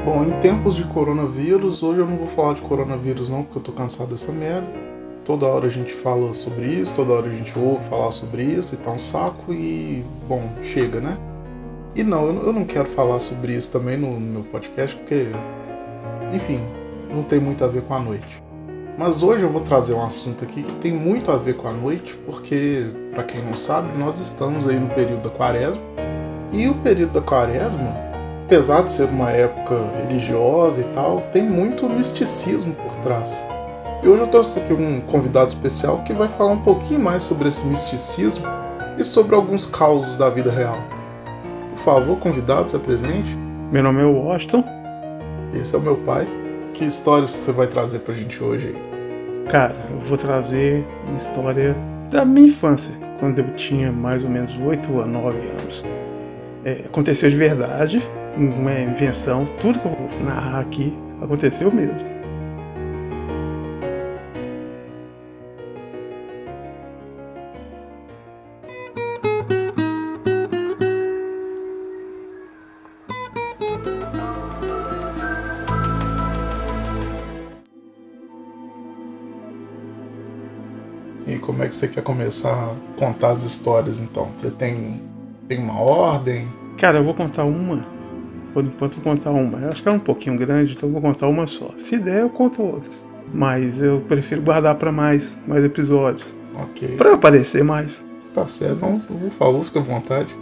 Bom, em tempos de coronavírus, hoje eu não vou falar de coronavírus não, porque eu tô cansado dessa merda. Toda hora a gente fala sobre isso, toda hora a gente ouve falar sobre isso e tá um saco e, bom, chega, né? E não, eu não quero falar sobre isso também no meu podcast, porque, enfim, não tem muito a ver com a noite. Mas hoje eu vou trazer um assunto aqui que tem muito a ver com a noite, porque, pra quem não sabe, nós estamos aí no período da quaresma. E o período da quaresma, apesar de ser uma época religiosa e tal, tem muito misticismo por trás. E hoje eu trouxe aqui um convidado especial que vai falar um pouquinho mais sobre esse misticismo e sobre alguns causos da vida real. Por favor, convidado, se apresente. Meu nome é Washington. Esse é o meu pai. Que histórias você vai trazer pra gente hoje aí? Cara, eu vou trazer uma história da minha infância, quando eu tinha mais ou menos 8 a 9 anos. Aconteceu de verdade, não é invenção, tudo que eu vou narrar aqui aconteceu mesmo. E como é que você quer começar a contar as histórias então? Você tem uma ordem? Cara, eu vou contar uma. Por enquanto eu vou contar uma. Eu acho que é um pouquinho grande, então eu vou contar uma só. Se der, eu conto outras. Mas eu prefiro guardar pra mais episódios. Ok. Pra aparecer mais. Tá certo, então, por favor, fica à vontade.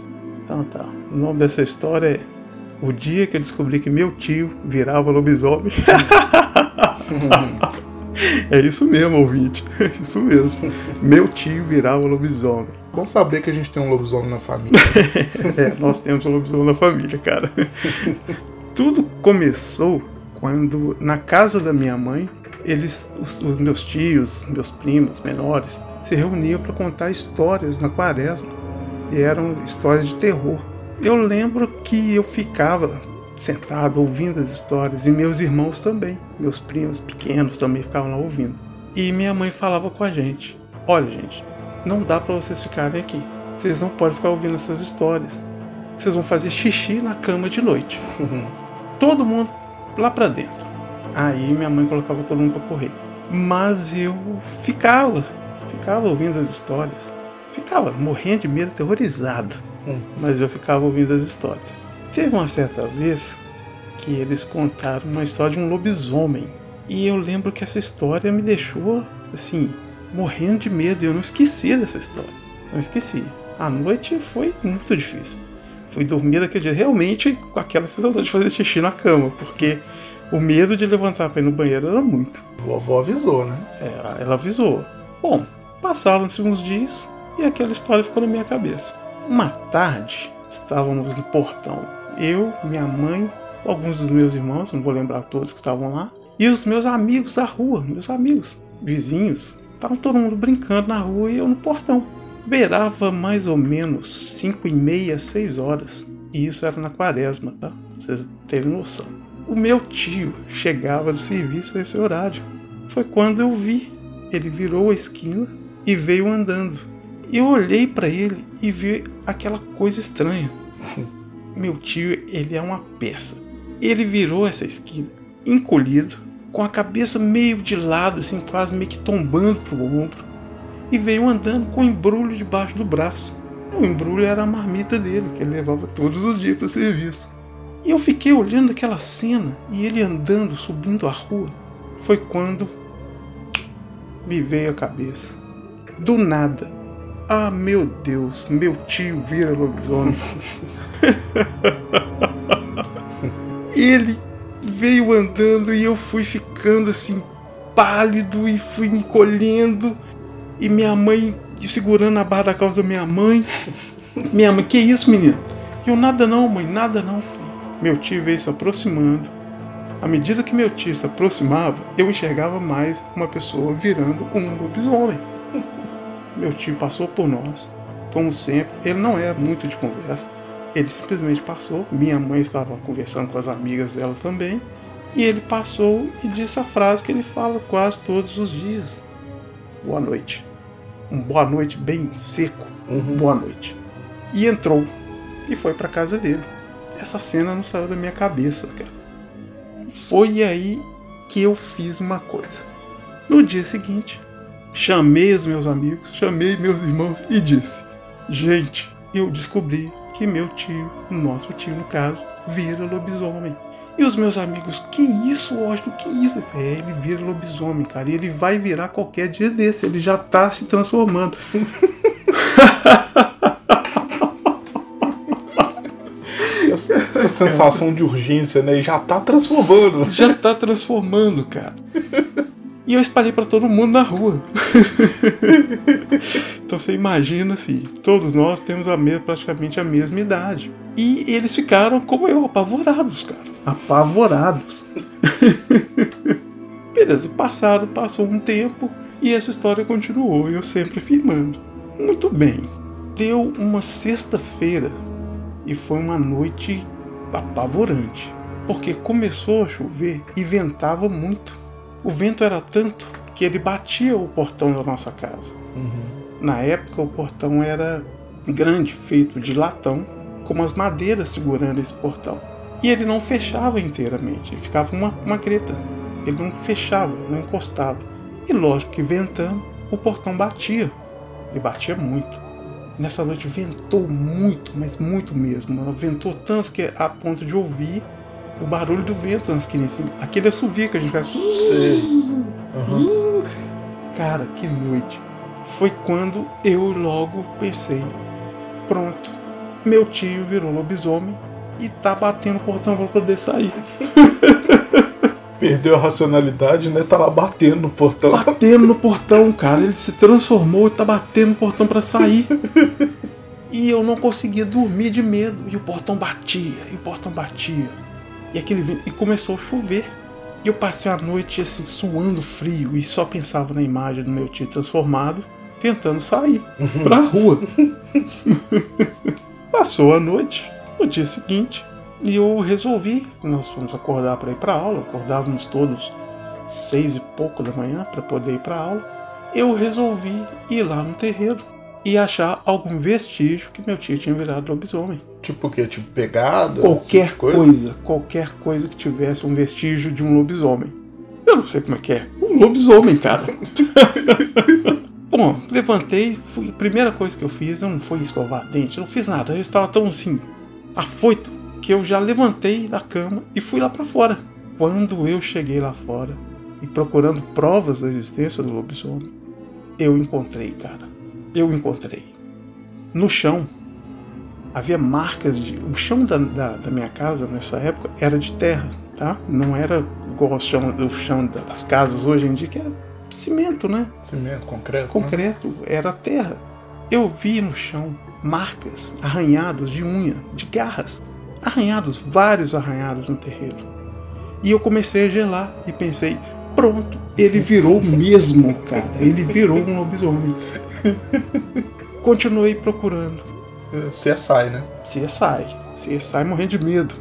Então tá. O nome dessa história é O Dia que eu Descobri que Meu Tio Virava Lobisomem. É isso mesmo, ouvinte. É isso mesmo. Meu tio virava lobisomem. Bom saber que a gente tem um lobisomem na família. Nós temos um lobisomem na família, cara. Tudo começou quando, na casa da minha mãe, os meus tios, meus primos menores, se reuniam para contar histórias na quaresma. E eram histórias de terror. Eu lembro que eu ficava sentado ouvindo as histórias, e meus irmãos também, meus primos pequenos também ficavam lá ouvindo. E minha mãe falava com a gente: olha, gente, não dá pra vocês ficarem aqui, vocês não podem ficar ouvindo essas histórias, vocês vão fazer xixi na cama de noite. Todo mundo lá pra dentro. Aí minha mãe colocava todo mundo pra correr, mas eu ficava ouvindo as histórias, ficava morrendo de medo, aterrorizado, mas eu ficava ouvindo as histórias. Teve uma certa vez que eles contaram uma história de um lobisomem. E eu lembro que essa história me deixou, assim, morrendo de medo. E eu não esqueci dessa história. Não esqueci. A noite foi muito difícil. Fui dormir daquele dia realmente com aquela sensação de fazer xixi na cama. Porque o medo de levantar para ir no banheiro era muito. A vovó avisou, né? Ela avisou. Bom, passaram-se uns dias e aquela história ficou na minha cabeça. Uma tarde, estávamos no portão. Eu, minha mãe, alguns dos meus irmãos, não vou lembrar todos que estavam lá, e os meus amigos da rua, meus amigos, vizinhos, estavam todo mundo brincando na rua e eu no portão. Beirava mais ou menos 5h30, 6 horas, e isso era na quaresma, tá? Pra vocês terem noção. O meu tio chegava do serviço a esse horário. Foi quando eu vi. Ele virou a esquina e veio andando. Eu olhei para ele e vi aquela coisa estranha. Meu tio, ele é uma peça. Ele virou essa esquina, encolhido, com a cabeça meio de lado, assim, quase meio que tombando pro ombro, e veio andando com um embrulho debaixo do braço. O embrulho era a marmita dele, que ele levava todos os dias para o serviço. E eu fiquei olhando aquela cena, e ele andando, subindo a rua. Foi quando me veio a cabeça. Do nada. Ah, meu Deus, meu tio vira lobisomem. Ele veio andando e eu fui ficando assim, pálido, e fui encolhendo. E minha mãe segurando a barra da calça da minha mãe. Minha mãe: que isso, menino? Eu: nada não, mãe, nada não. Meu tio veio se aproximando. À medida que meu tio se aproximava, eu enxergava mais uma pessoa virando um lobisomem. Meu tio passou por nós, como sempre. Ele não era muito de conversa, ele simplesmente passou. Minha mãe estava conversando com as amigas dela também, e ele passou e disse a frase que ele fala quase todos os dias: boa noite. Um boa noite bem seco, boa noite. E entrou e foi para casa dele. Essa cena não saiu da minha cabeça, cara. Foi aí que eu fiz uma coisa. No dia seguinte, chamei os meus amigos, chamei meus irmãos e disse: gente, eu descobri que meu tio, nosso tio no caso, vira lobisomem. E os meus amigos: que isso, Washington, que isso? Ele vira lobisomem, cara, e ele vai virar qualquer dia desse, ele já tá se transformando. Essa sensação de urgência, né? Já tá transformando. Já tá transformando, cara. E eu espalhei pra todo mundo na rua. Então você imagina assim, todos nós temos praticamente a mesma idade. E eles ficaram como eu, apavorados, cara. Apavorados. Beleza, passou um tempo e essa história continuou, eu sempre afirmando. Muito bem. Deu uma sexta-feira e foi uma noite apavorante. Porque começou a chover e ventava muito. O vento era tanto que ele batia o portão da nossa casa. Na época o portão era grande, feito de latão, com umas madeiras segurando esse portão. E ele não fechava inteiramente, ele ficava uma greta. Ele não fechava, não encostava. E lógico que ventando, o portão batia. E batia muito. Nessa noite ventou muito, mas muito mesmo. Ventou tanto que a ponto de ouvir o barulho do vento na esquina, assim, aquele assovio que a gente faz. Cara, que noite. Foi quando eu logo pensei: pronto, meu tio virou lobisomem e tá batendo o portão pra poder sair. Perdeu a racionalidade, né? Tá lá batendo no portão. Batendo no portão, cara. Ele se transformou e tá batendo no portão pra sair. E eu não conseguia dormir de medo. E o portão batia, e o portão batia. E começou a chover. E eu passei a noite assim, suando frio. E só pensava na imagem do meu tio transformado, tentando sair pra rua. Passou a noite. No dia seguinte, e eu resolvi, nós fomos acordar para ir para aula, acordávamos todos 6 e pouco da manhã para poder ir para aula. Eu resolvi ir lá no terreiro e achar algum vestígio que meu tio tinha virado lobisomem. Tipo o quê? Tipo pegada? Qualquer coisa que tivesse um vestígio de um lobisomem. Eu não sei como é que é. Um lobisomem, cara. Bom, levantei, a primeira coisa que eu fiz, eu não fui escovar dente, eu não fiz nada, eu estava tão assim, afoito, que eu já levantei da cama e fui lá pra fora. Quando eu cheguei lá fora e procurando provas da existência do lobisomem, eu encontrei, cara. Eu encontrei. No chão, havia marcas de... O chão da minha casa, nessa época, era de terra, tá? Não era igual o chão das casas hoje em dia, que é cimento, né? Cimento, concreto. Concreto, né? Era terra. Eu vi no chão marcas, arranhados de unha, de garras. Arranhados, vários arranhados no terreiro. E eu comecei a gelar e pensei: pronto, ele virou mesmo, cara. Ele virou um lobisomem. Continuei procurando. CSI, né? CSI morrendo de medo.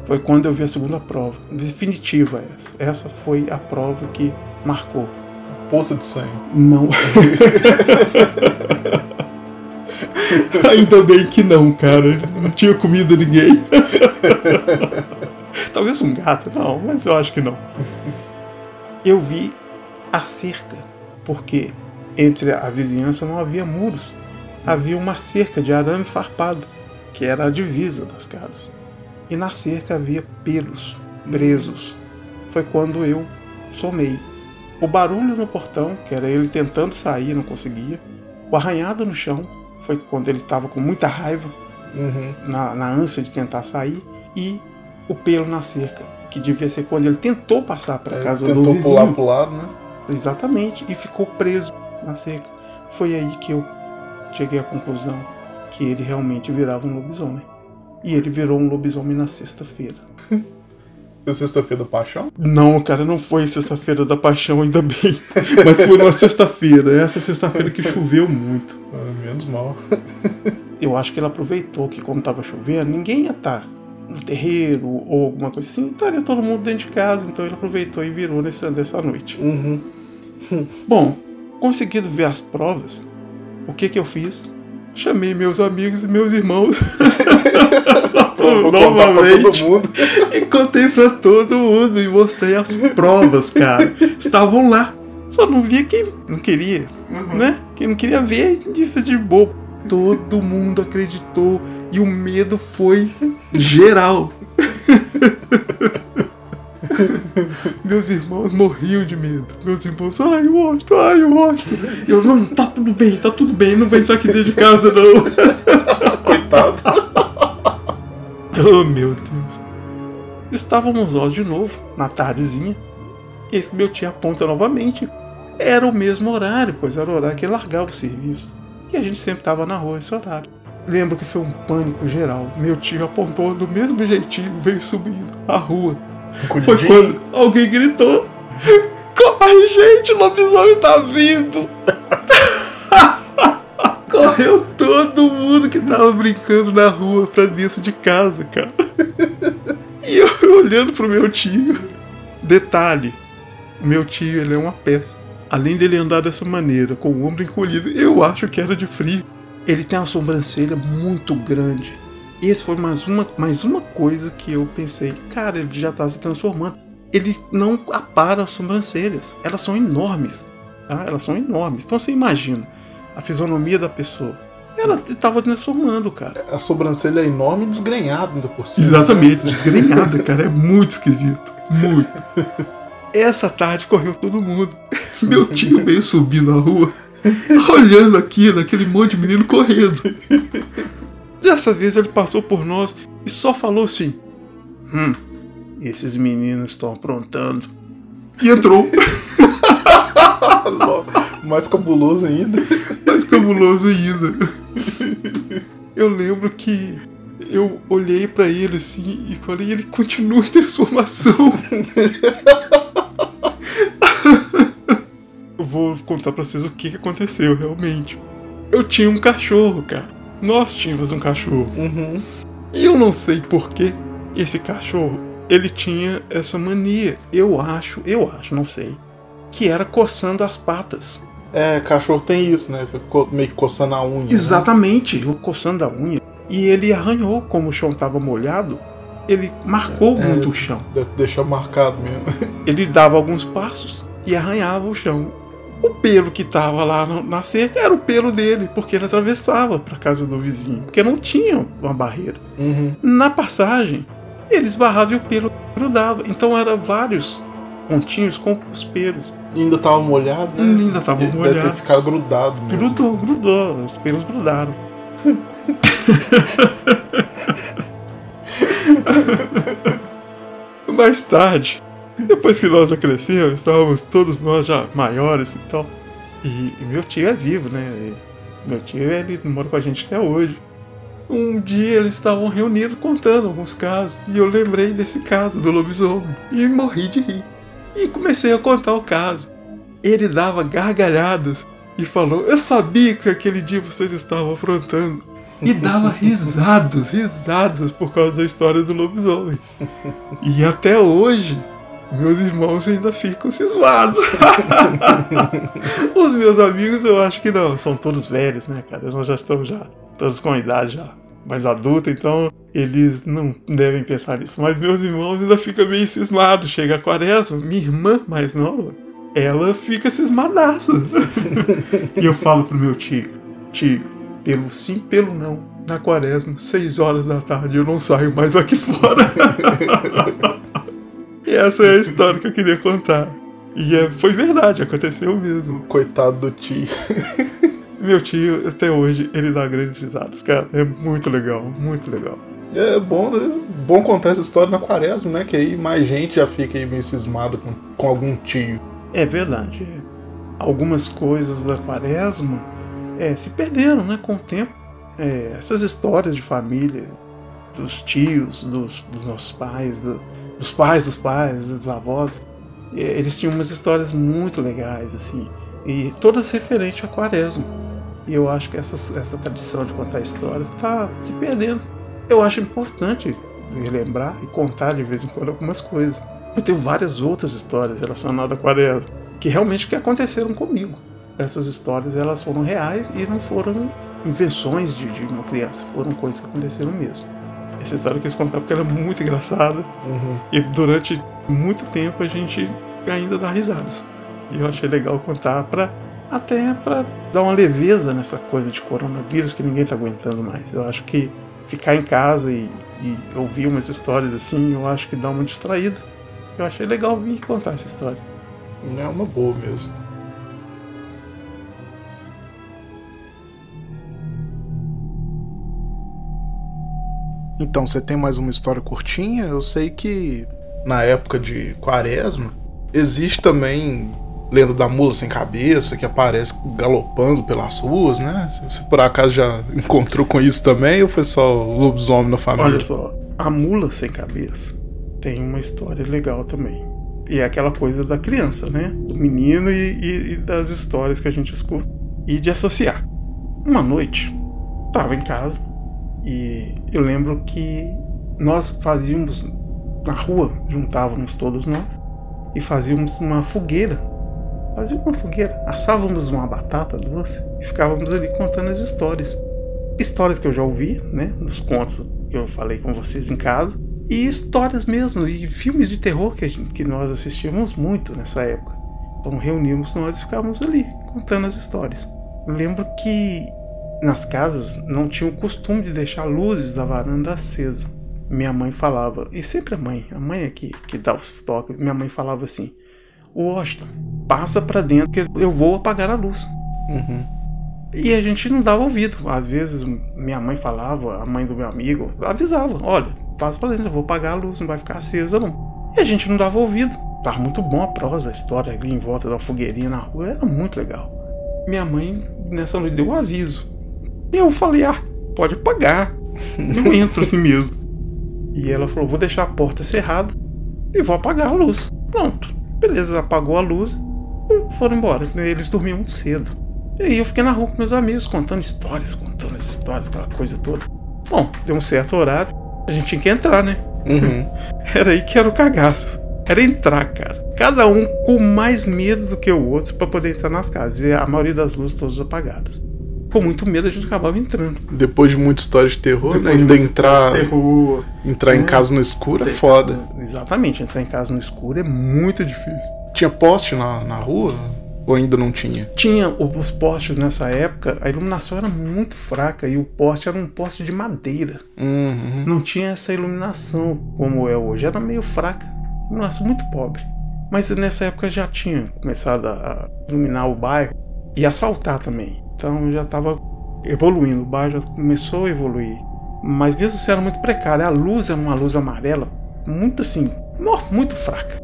Foi quando eu vi a segunda prova. Definitiva essa. Essa foi a prova que marcou. Poça de sangue. Não. Ainda bem que não, cara. Não tinha comido ninguém. Talvez um gato, não, mas eu acho que não. Eu vi a cerca, porque entre a vizinhança não havia muros. Havia uma cerca de arame farpado, que era a divisa das casas. E na cerca havia pelos presos. Foi quando eu somei. O barulho no portão, que era ele tentando sair, não conseguia. O arranhado no chão, foi quando ele estava com muita raiva, na ânsia de tentar sair. E o pelo na cerca, que devia ser quando ele tentou passar para a casa do vizinho. Tentou pular pro lado, né? Exatamente, e ficou preso na cerca. Foi aí que eu cheguei à conclusão que ele realmente virava um lobisomem. E ele virou um lobisomem na sexta-feira. Foi sexta-feira da paixão? Não, cara, não foi sexta-feira da paixão, ainda bem. Mas foi numa sexta-feira. Essa sexta-feira que choveu muito. Menos mal. Eu acho que ele aproveitou que, como estava chovendo, ninguém ia estar no terreiro ou alguma coisa assim. Estaria todo mundo dentro de casa. Então ele aproveitou e virou dessa noite. Bom, conseguindo ver as provas, o que eu fiz? Chamei meus amigos e meus irmãos novamente e contei pra todo mundo e mostrei as provas, cara. Estavam lá. Só não via quem não queria, né? Quem não queria ver de bobo. Todo mundo acreditou e o medo foi geral. Meus irmãos morriam de medo. Meus irmãos, ai, o monstro. Eu, não, tá tudo bem, não vai entrar aqui dentro de casa, não. Coitado. Oh, meu Deus. Estávamos nós de novo, na tardezinha. Esse meu tio aponta novamente. Era o mesmo horário, pois era o horário que ele largava o serviço. E a gente sempre estava na rua esse horário. Lembro que foi um pânico geral. Meu tio apontou do mesmo jeitinho, veio subindo a rua. Foi quando alguém gritou: corre, gente, o lobisomem tá vindo. Correu todo mundo que tava brincando na rua pra dentro de casa, cara. E eu olhando pro meu tio. Detalhe, o meu tio, ele é uma peça. Além dele andar dessa maneira, com o ombro encolhido, eu acho que era de frio. Ele tem uma sobrancelha muito grande. Esse foi mais uma coisa que eu pensei, cara, ele já tá se transformando. Ele não apara as sobrancelhas, elas são enormes, tá? Elas são enormes. Então você imagina a fisionomia da pessoa. Ela tava transformando, cara. A sobrancelha é enorme e desgrenhada ainda por cima. Exatamente, desgrenhada, cara, é muito esquisito, muito. Essa tarde correu todo mundo. Meu tio veio subindo a rua, olhando aquilo, aquele monte de menino correndo. Dessa vez ele passou por nós e só falou assim: esses meninos estão aprontando. E entrou. Mais cabuloso ainda. Mais cabuloso ainda. Eu lembro que eu olhei pra ele assim e falei: ele continua em transformação. Eu vou contar pra vocês o que aconteceu realmente. Eu tinha um cachorro, cara. Nós tínhamos um cachorro. E eu não sei porquê esse cachorro, ele tinha essa mania. Eu acho, não sei, que era coçando as patas. É, cachorro tem isso, né? Meio que coçando a unha. Exatamente, né? Coçando a unha. E ele arranhou, como o chão estava molhado, ele marcou muito o chão. Deixa marcado mesmo. Ele dava alguns passos e arranhava o chão. O pelo que tava lá na cerca era o pelo dele, porque ele atravessava para casa do vizinho, porque não tinha uma barreira. Na passagem, ele esbarrava e o pelo grudava. Então eram vários pontinhos com os pelos. E ainda tava molhado, né? Ainda tava molhado. Deve ter ficado grudado mesmo. Grudou, os pelos grudaram. Mais tarde, depois que nós já crescemos, estávamos todos nós já maiores e tal. E meu tio é vivo, né? Meu tio, ele mora com a gente até hoje. Um dia eles estavam reunidos contando alguns casos. E eu lembrei desse caso do lobisomem. E morri de rir. E comecei a contar o caso. Ele dava gargalhadas e falou: eu sabia que aquele dia vocês estavam aprontando. E dava risadas por causa da história do lobisomem. E até hoje, meus irmãos ainda ficam cismados. Os meus amigos eu acho que não, são todos velhos, né, cara? Nós já estamos todos com a idade já mais adulta, então eles não devem pensar nisso. Mas meus irmãos ainda ficam meio cismados. Chega a quaresma, minha irmã mais nova, ela fica cismadaça. E eu falo pro meu tio, pelo sim, pelo não, na quaresma, 6 horas da tarde, eu não saio mais aqui fora. E essa é a história que eu queria contar. E foi verdade, aconteceu mesmo. Coitado do tio. Meu tio, até hoje, ele dá grandes risadas, cara. É muito legal, muito legal. É bom contar essa história na quaresma, né? Que aí mais gente já fica aí meio cismado com algum tio. É verdade. Algumas coisas da quaresma se perderam, né, com o tempo. Essas histórias de família, dos tios, dos nossos pais, dos pais dos pais, dos avós, eles tinham umas histórias muito legais, assim, e todas referentes à quaresma. E eu acho que essa tradição de contar história está se perdendo. Eu acho importante relembrar e contar de vez em quando algumas coisas. Eu tenho várias outras histórias relacionadas à quaresma que realmente aconteceram comigo. Essas histórias, elas foram reais e não foram invenções de uma criança, foram coisas que aconteceram mesmo. Essa história que eles contavam porque era muito engraçada. E durante muito tempo a gente ainda dá risadas. E eu achei legal contar até pra dar uma leveza nessa coisa de coronavírus que ninguém tá aguentando mais. Eu acho que ficar em casa e ouvir umas histórias assim, eu acho que dá uma distraída. Eu achei legal vir contar essa história. É uma boa mesmo. Então, você tem mais uma história curtinha? Eu sei que na época de Quaresma existe também Lenda da Mula Sem Cabeça, que aparece galopando pelas ruas, né? Você por acaso já encontrou com isso também ou foi só o lobisomem na família? Olha só, a Mula Sem Cabeça tem uma história legal também. E é aquela coisa da criança, né? Do menino e das histórias que a gente escuta. E de associar. Uma noite, tava em casa e eu lembro que nós fazíamos na rua, juntávamos todos nós e fazíamos uma fogueira. Assávamos uma batata doce e ficávamos ali contando as histórias. Histórias que eu já ouvi, né? Nos contos que eu falei com vocês em casa. E histórias mesmo, e filmes de terror que nós assistíamos muito nessa época. Então reuníamos nós e ficávamos ali, contando as histórias. Eu lembro que nas casas não tinha o costume de deixar luzes da varanda acesa. Minha mãe falava, e sempre a mãe é que dá os toques, minha mãe falava assim: Washington, passa pra dentro que eu vou apagar a luz. E a gente não dava ouvido. Às vezes minha mãe falava, a mãe do meu amigo avisava: olha, passa pra dentro, eu vou apagar a luz, não vai ficar acesa não. E a gente não dava ouvido. Tava muito bom a prosa, a história ali em volta da fogueirinha na rua, era muito legal. Minha mãe nessa noite deu um aviso. E eu falei: pode apagar, eu entro assim mesmo. E ela falou: vou deixar a porta cerrada e vou apagar a luz. Pronto, beleza, apagou a luz e foram embora. Eles dormiam muito cedo. E aí eu fiquei na rua com meus amigos, contando as histórias, aquela coisa toda. Bom, deu um certo horário, a gente tinha que entrar, né? Era aí que era o cagaço. Era entrar, cara. Cada um com mais medo do que o outro pra poder entrar nas casas. E a maioria das luzes todas apagadas. Com muito medo a gente acabava entrando. Depois de muita história de terror, né? Ainda entrar em casa no escuro é foda. Exatamente, entrar em casa no escuro é muito difícil. Tinha poste na rua? Ou ainda não tinha? Tinha os postes nessa época, a iluminação era muito fraca e o poste era um poste de madeira. Não tinha essa iluminação como é hoje, era meio fraca, iluminação muito pobre. Mas nessa época já tinha começado a iluminar o bairro e asfaltar também. Então já estava evoluindo, o bairro já começou a evoluir. Mas mesmo se era muito precário, a luz era uma luz amarela, muito assim, muito fraca.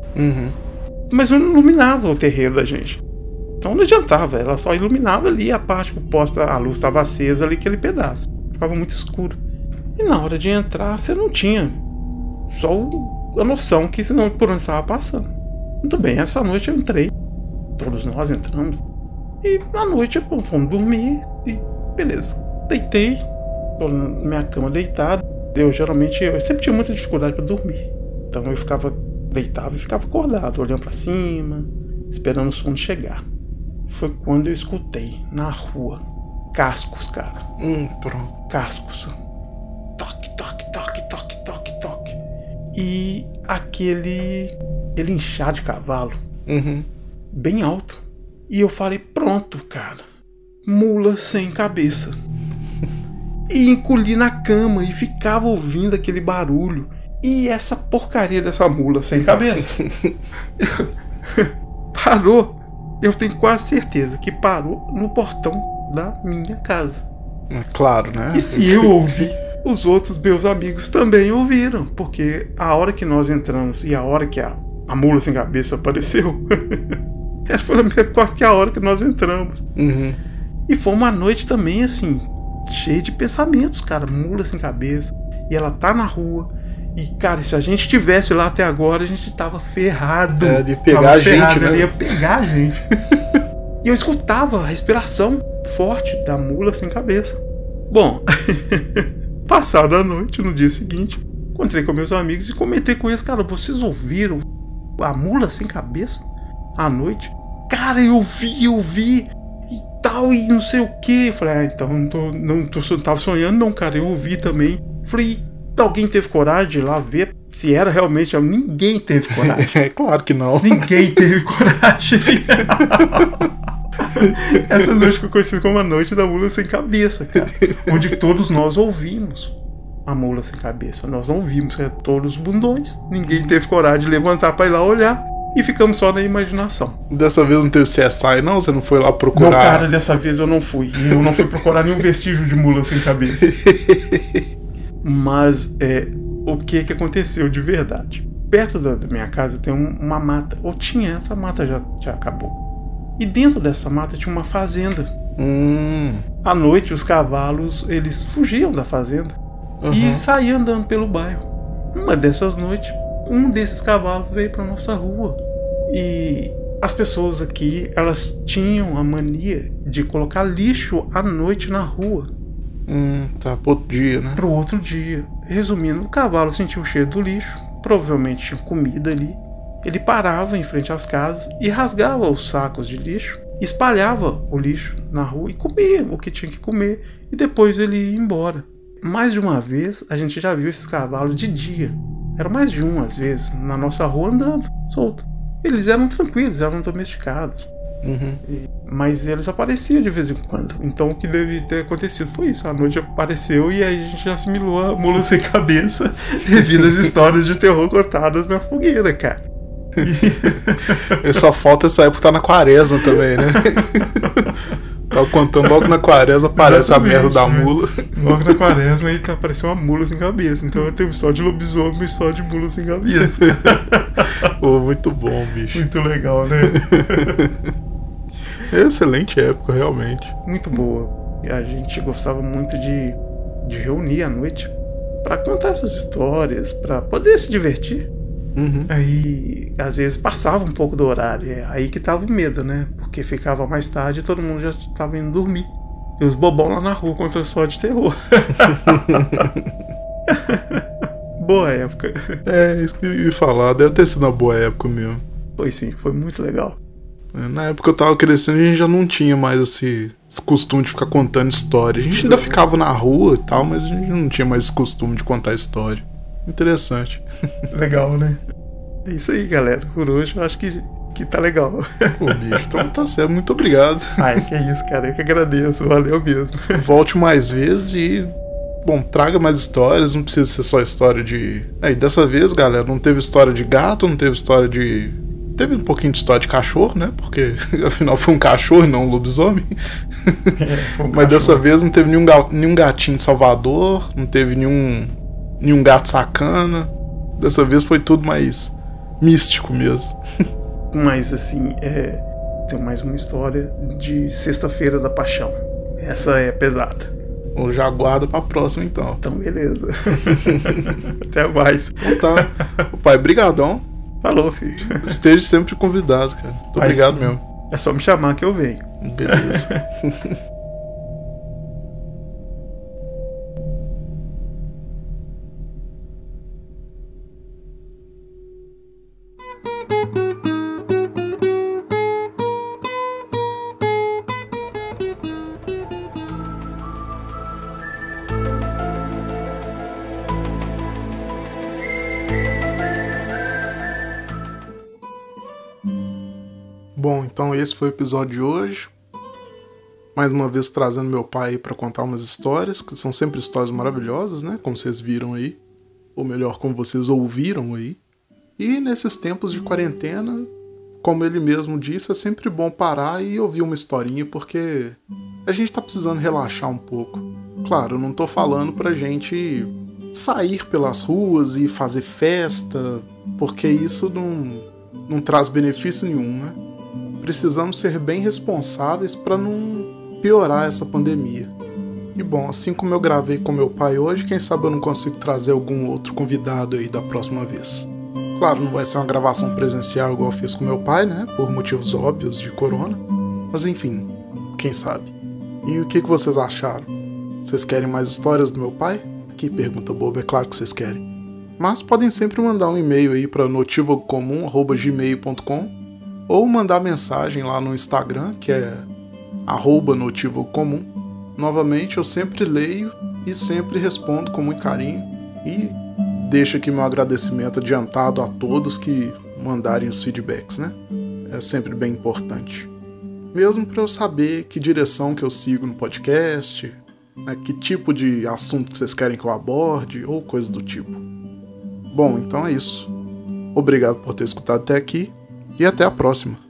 Mas não iluminava o terreiro da gente. Então não adiantava, ela só iluminava ali a parte que a luz estava acesa ali, aquele pedaço. Ficava muito escuro. E na hora de entrar, você não tinha só a noção que senão por onde estava passando. Muito bem, essa noite eu entrei. Todos nós entramos. E à noite fomos dormir e beleza. Deitei, tô na minha cama deitado. Eu sempre tinha muita dificuldade para dormir. Então eu deitava e ficava acordado, olhando para cima, esperando o sono chegar. Foi quando eu escutei na rua cascos, cara. Pronto. Cascos. Toque, toque, toque, toque, toque, toque. E aquele inchar de cavalo. Bem alto. E eu falei: pronto, cara. Mula sem cabeça. E encolhi na cama e ficava ouvindo aquele barulho. E essa porcaria dessa mula sem cabeça parou. Eu tenho quase certeza que parou no portão da minha casa. É claro, né? E se eu ouvi, os outros meus amigos também ouviram. Porque a hora que nós entramos e a hora que a mula sem cabeça apareceu, foi quase que a hora que nós entramos. E foi uma noite também, assim, cheia de pensamentos, cara. Mula sem cabeça. E ela tá na rua. E, cara, se a gente estivesse lá até agora, a gente tava ferrado. De pegar a gente, né? Ia pegar a gente. E eu escutava a respiração forte da mula sem cabeça. Bom, passada a noite, no dia seguinte, encontrei com meus amigos e comentei com eles: cara, vocês ouviram a mula sem cabeça à noite? Cara, eu vi e tal, e não sei o que. Falei: então não tava sonhando não, cara, eu ouvi também. Falei: Alguém teve coragem de ir lá ver se era realmente... Ninguém teve coragem. É claro que não. Ninguém teve coragem. Essa noite ficou conhecida como a noite da mula sem cabeça, cara. Onde todos nós ouvimos a mula sem cabeça. Nós não vimos, todos os bundões. Ninguém teve coragem de levantar pra ir lá olhar. E ficamos só na imaginação. Dessa vez não teve CSI, não? Você não foi lá procurar? Não, cara, dessa vez eu não fui. Eu não fui procurar nenhum vestígio de mula sem cabeça. Mas o que aconteceu de verdade? Perto da minha casa tem uma mata. Ou tinha, essa mata já acabou. E dentro dessa mata tinha uma fazenda. À noite os cavalos, eles fugiam da fazenda. E saíam andando pelo bairro. Uma dessas noites, um desses cavalos veio pra nossa rua. E as pessoas aqui, elas tinham a mania de colocar lixo à noite na rua. Tá, pro outro dia, né? Pro outro dia. Resumindo, o cavalo sentiu o cheiro do lixo. Provavelmente tinha comida ali. Ele parava em frente às casas e rasgava os sacos de lixo, espalhava o lixo na rua e comia o que tinha que comer, e depois ele ia embora. Mais de uma vez a gente já viu esses cavalos de dia. Era mais de um, às vezes, na nossa rua andando, solto. Eles eram tranquilos, eram domesticados. Mas eles apareciam de vez em quando. Então o que deve ter acontecido foi isso. A noite apareceu e aí a gente assimilou a mula sem cabeça devido às histórias de terror contadas na fogueira, cara. E só falta essa época tá na quaresma também, né? Tava contando logo na quaresma, aparece a merda da mula. Logo na quaresma aí apareceu uma mula sem cabeça. Então eu tenho uma história de lobisomem e uma história de mula sem cabeça. Pô, muito bom, bicho. Muito legal, né? Excelente época, realmente. Muito boa. A gente gostava muito de reunir à noite pra contar essas histórias, pra poder se divertir. Aí, às vezes, passava um pouco do horário. Aí que tava o medo, né? Porque ficava mais tarde e todo mundo já tava indo dormir. E os bobão lá na rua contra só de terror. Boa época. Isso que eu ia falar. Deve ter sido uma boa época mesmo. Foi sim, foi muito legal. Na época que eu tava crescendo, a gente já não tinha mais esse costume de ficar contando história. A gente ainda ficava na rua e tal, mas a gente não tinha mais esse costume de contar história. Interessante. Legal, né? É isso aí, galera. Por hoje eu acho que tá legal. Pô, bicho, então tá certo. Muito obrigado. Ai, que isso, cara. Eu que agradeço. Valeu mesmo. Volte mais vezes e... Bom, traga mais histórias. Não precisa ser só história de... Aí, dessa vez, galera, não teve história de gato, não teve história de... Teve um pouquinho de história de cachorro, né? Porque, afinal, foi um cachorro e não um lobisomem. Mas dessa vez não teve nenhum gatinho de Salvador, não teve nenhum gato sacana. Dessa vez foi tudo mais místico mesmo. Mas assim, tem mais uma história de Sexta-feira da Paixão. Essa é pesada. Eu já aguardo pra próxima então. Então beleza. Até mais. Então tá. Pai, brigadão. Falou, filho. Esteja sempre convidado, cara. Muito obrigado mesmo. É só me chamar que eu venho. Beleza. Bom, então esse foi o episódio de hoje. Mais uma vez trazendo meu pai para contar umas histórias, que são sempre histórias maravilhosas, né? Como vocês viram aí. Ou melhor, como vocês ouviram aí. E nesses tempos de quarentena, como ele mesmo disse, é sempre bom parar e ouvir uma historinha, porque a gente tá precisando relaxar um pouco. Claro, eu não tô falando pra gente sair pelas ruas e fazer festa, porque isso não traz benefício nenhum, né? Precisamos ser bem responsáveis para não piorar essa pandemia. E bom, assim como eu gravei com meu pai hoje, quem sabe eu não consigo trazer algum outro convidado aí da próxima vez. Claro, não vai ser uma gravação presencial igual eu fiz com meu pai, né? Por motivos óbvios de corona. Mas enfim, quem sabe. E o que vocês acharam? Vocês querem mais histórias do meu pai? Que pergunta boba, é claro que vocês querem. Mas podem sempre mandar um e-mail aí para notivocomum@gmail.com ou mandar mensagem lá no Instagram, que é @notivocomum. Novamente, eu sempre leio e sempre respondo com muito carinho E deixo aqui meu agradecimento adiantado a todos que mandarem os feedbacks, né? É sempre bem importante. Mesmo para eu saber que direção que eu sigo no podcast, né? Que tipo de assunto que vocês querem que eu aborde, ou coisa do tipo. Bom, então é isso. Obrigado por ter escutado até aqui e até a próxima.